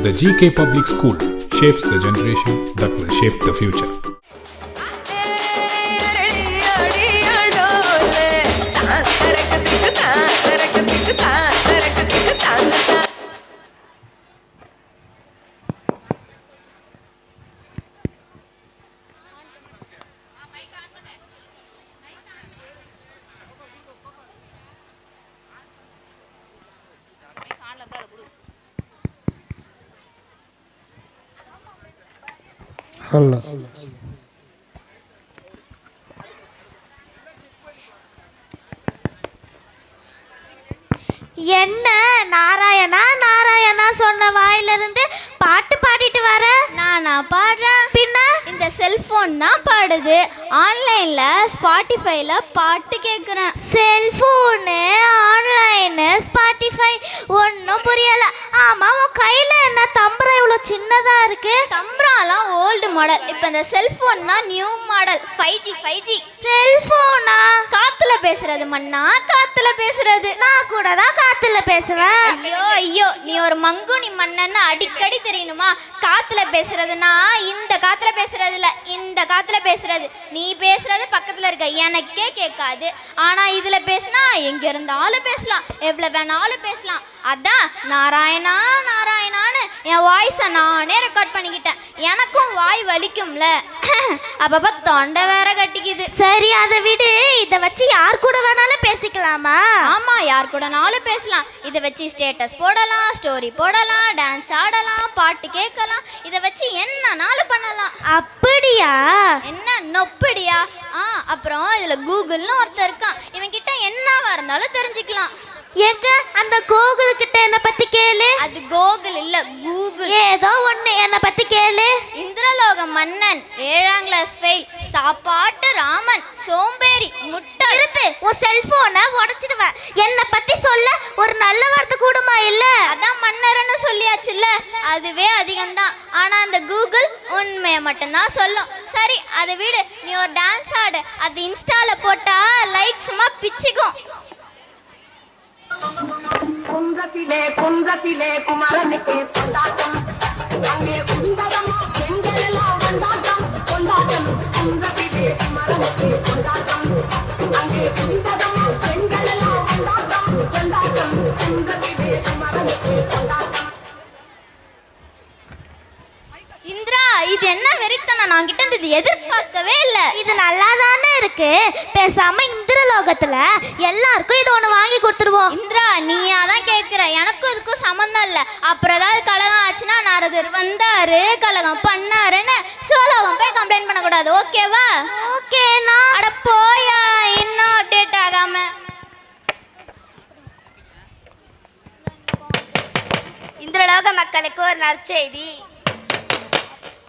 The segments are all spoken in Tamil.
The GK Public School shapes the generation that will shape the future. Allah. என்ன நாராயணா நாராயணா சொன்ன வாயிலிருந்து பாட்டு பாடிட்டு வர? நானா பாடுறேன்? பின்ன இந்த செல்போன் தான் பாடுது. ஆன்லைன்ல ஸ்பாட்டிஃபைல பாட்டு கேட்குறேன். செல்போனு ஆன்லைனு ஸ்பாட்டிஃபை ஒன்றும் புரியல. ஆமா, உன் கையில என்ன தம்பரம் இவ்வளோ சின்னதா இருக்கு? தம்பராலாம் ஓல்டு மாடல். இப்போ இந்த செல்போன் தான் நியூ மாடல். 5G. செல்போனா? காத்துல பேசுறது மண்ணா, காத்துல பேசுறது. நான் கூட தான் காத்துல பேசுவேன். ஐயோ நீ ஒரு மங்குனி மன்னன்னு அடிக்கடி தெரியணுமா? காத்துல பேசுறதுனா இந்த காத்துல பேசுறது இல்ல, இந்த காத்துல பேசுறது. நீ பேசுறது பக்கத்துல இருக்க எனக்கே கேட்காது. ஆனா இதுல பேசினா எங்க இருந்தாலும் பேசலாம், எவ்வளவு வேணாலும் பேசலாம். அதான் நாராயணா நாராயணான்னு என் வாய்ஸை நானே ரெக்கார்ட் பண்ணிக்கிட்டேன். எனக்கும் வாய் வலிக்கும்ல, அப்பப்ப தொண்டை வேற கட்டிக்குது. சரி, அதை விடு. இதை வச்சு யார் கூட வேணாலும் பேசிக்கலாமா? ஆமா, யார் கூடனாலும் பேசலாம். இதை வச்சு ஸ்டேட்டஸ் போடலாம், ஸ்டோரி போடலாம், டான்ஸ் ஆடலாம், பாட்டு கேட்கலாம். இதை வச்சு என்னனாலும் பண்ணலாம். அப்படியா? என்ன நொப்படியா? அப்புறம் இதுல கூகுள்னு ஒருத்தர் இருக்கான். இவன் கிட்ட என்னவா இருந்தாலும் தெரிஞ்சுக்கலாம். எங்க அந்த கோகுல் கிட்ட என்ன பத்தி கேளு. அது கோகுல் இல்ல, கூகுள். ஏதோ ஒண்ணு என்ன பத்தி கேளு. இந்திரலோக மன்னன், 7ஆம் கிளாஸ் ஃபெயில், சாப்பாட்டு ராமன், சோம்பேறி, முட்டை. நிறுத்து, உன் செல்போனை உடைச்சிடுவேன். என்ன பத்தி சொல்ல ஒரு நல்ல வார்த்தை கூடுமா? இல்ல, அதான் மன்னர்னு சொல்லியாச்சுல்ல, அதுவே அதிகம்தான். ஆனா அந்த கூகுள் உண்மையை மட்டும்தான் சொல்லும். சரி, அதை விடு. நீ ஒரு டான்ஸ் ஆடு. அது இன்ஸ்டால போட்டா லைக் சும்மா பிச்சுக்கும். குன்றத்திலே குமரனுக்கு கொண்டாட்டம், அங்கே குந்தரம் பெண்கள் எல்லாம் கொண்டாட்டம் கொண்டாட்டம். குன்றத்திலே குமரனுக்கு கொண்டாட்டம், அங்கே குந்தரம் பெண்கள் எல்லாம் கொண்டாட்டம் கொண்டாட்டம். குன்றத்திலே குமரனுக்கு கொண்டாட்டம். இந்திரா, இது என்ன வெறித்தனம்? நான் கிட்ட இது எதிர்பார்க்கவே இல்லை. இது நல்லா தானே இருக்கு. பேசாம இந்திரலோகத்துல எல்லாருக்கும் இது ஒண்ணு வாங்கி கொடுத்துருவோம். இந்திரா, நீயா தான் கேட்குற. எனக்கும் இதுக்கும் சம்மந்தம் இல்லை. அப்புறம் ஏதாவது கலகம் ஆச்சுன்னா நாரதர் வந்தாரு, கலகம் பண்ணாருன்னு சிவலோகம் போய் கம்ப்ளைண்ட் பண்ணக்கூடாது. ஓகேவா? ஓகேண்ணா. அட போயா, இன்னும் அப்டேட் ஆகாம. இந்திரலோக மக்களுக்கு ஒரு நற்செய்தி.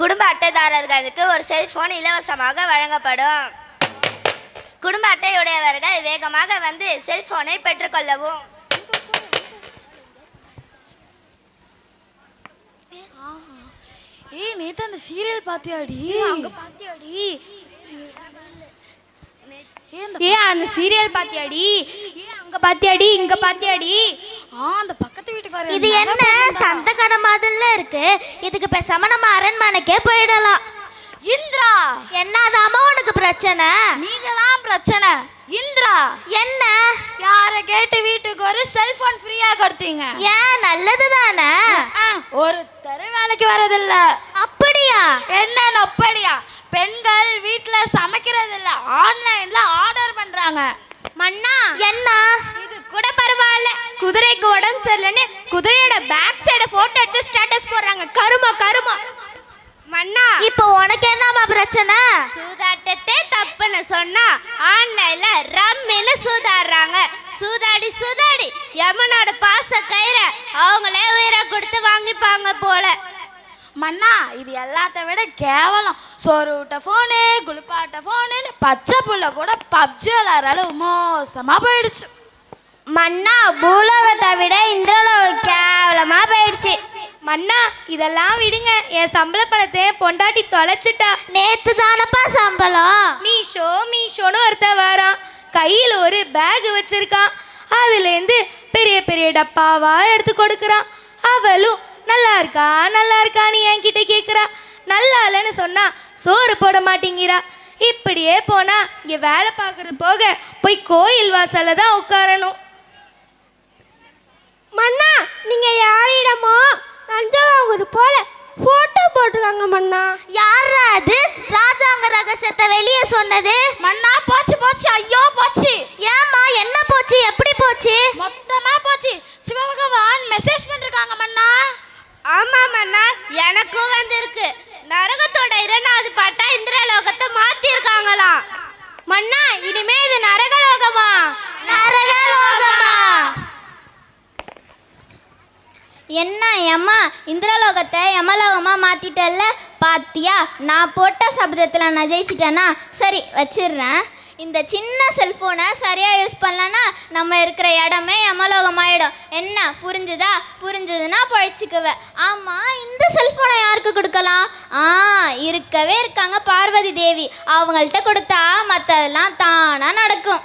குடும்ப அட்டைதாரர்களுக்கு ஒரு செல்போன் இலவசமாக வழங்கப்படும். குடும்ப அட்டையுடையவர்கள் வேகமாக வந்து செல்போனை பெற்றுக்கொள்ளவும். நேத்து அந்த சீரியல் பாத்தியாடி? அங்க பாத்தியாடி? அந்த சீரியல் பாத்தியாடி? அங்க பாத்தியாடி, இங்க பாத்தியாடி? அந்த பக்கத்து வீட்டுக்காரர். இது என்ன சந்தகன மாதிரில இருக்கு? இதுக்கு பேசாம நம்ம அரண்மனைக்கே போயிடலாம். இந்திரா, என்னதாமா உனக்கு பிரச்சனை? நீங்க தான் பிரச்சனை. இந்திரா, என்ன? யார கேட்டு வீட்டுக்கு ஒரு செல்போன் ஃப்ரீயா கொடுத்தீங்க? ஏன், நல்லது தானே. ஒரு தர வேலைக்கு வரதில்ல. அப்படியா? என்ன அப்படியா? பெண்கள் வீட்டுல சமைக்கிறது இல்ல, ஆன்லைன்ல ஆர்டர் பண்றாங்க. மண்ணா, என்ன? இது கூட பரவாயில்ல. குதிரைக்கு உடம்பு சரியில்லைன்னு குதிரையோட பேக் சைட போட்டோ எடுத்து ஸ்டேட்டஸ் போடுறாங்க. கருமா மன்னா, இப்போ உனக்கு என்னமா பிரச்சனை? சூதாட்டத்தை தப்புன்னு சொன்னா ஆன்லைன்ல ரம்மின்னு சூதாடுறாங்க. சூதாடி யமனோட பாச கயிறை அவங்களே உயிரை கொடுத்து வாங்கிப்பாங்க போல. மன்னா, இது எல்லாத்த விட கேவலம். சோறு விட்ட போனு, குளிப்பாட்ட போனுன்னு பச்சை புள்ள கூட பப்ஜி விளையாடுற அளவு மோசமா போயிடுச்சு. மண்ணா, பூலோகத்தை விட இந்திரலோகம் கேவலமா போயிடுச்சு. மன்னா, இதெல்லாம் விடுங்க. என் சம்பள பணத்தை பொண்டாட்டி தொலைச்சிட்டா. நேத்து தானப்பா சம்பளம். மீஷோன்னு ஒருத்தன் வரான். கையில் ஒரு பேக் வச்சிருக்கான். அதுலேருந்து பெரிய பெரிய டப்பாவா எடுத்து கொடுக்குறான். அவளும் நல்லா இருக்கா சொன்னா சோறு போட மாட்டேங்கிறா. இப்படியே போனா இங்க வேலை பார்க்கறது போக போய் கோயில் வாசல்ல தான் உட்காரணும். மன்னா நீங்க யாரிடமோ தஞ்சாவூர் போல போட்டோ போட்டுருக்காங்க மன்னா. யாரா அது ராஜாங்க ரகசியத்தை வெளியே சொன்னது? மன்னா போச்சு போச்சு, ஐயோ போச்சு. ஏம்மா என்ன போச்சு, எப்படி போச்சு? மொத்தமா போச்சு. சிவபகவான் மெசேஜ் பண்ணிருக்காங்க மன்னா. ஆமா மன்னா, எனக்கும் வந்திருக்கு. நரகத்தோட 2வது பாட்டா இந்திரலோகத்தை மாத்திருக்காங்களாம். மன்னா இனிமே இது நரகலோகமா? நரகலோகமா? என்ன அம்மா இந்திரலோகத்தை யமலோகமாக மாற்றிட்டல்ல, பாத்தியா? நான் போட்ட சபதத்தில் நான் ஜெயிச்சிட்டேன்னா சரி வச்சிடுறேன். இந்த சின்ன செல்ஃபோனை சரியாக யூஸ் பண்ணலன்னா நம்ம இருக்கிற இடமே யமலோகம் ஆகிடும். என்ன புரிஞ்சுதா? புரிஞ்சுதுன்னா பழிச்சிக்குவேன். ஆமாம், இந்த செல்ஃபோனை யாருக்கு கொடுக்கலாம்? இருக்கவே இருக்காங்க பார்வதி தேவி. அவங்கள்ட்ட கொடுத்தா மற்றதெல்லாம் தானாக நடக்கும்.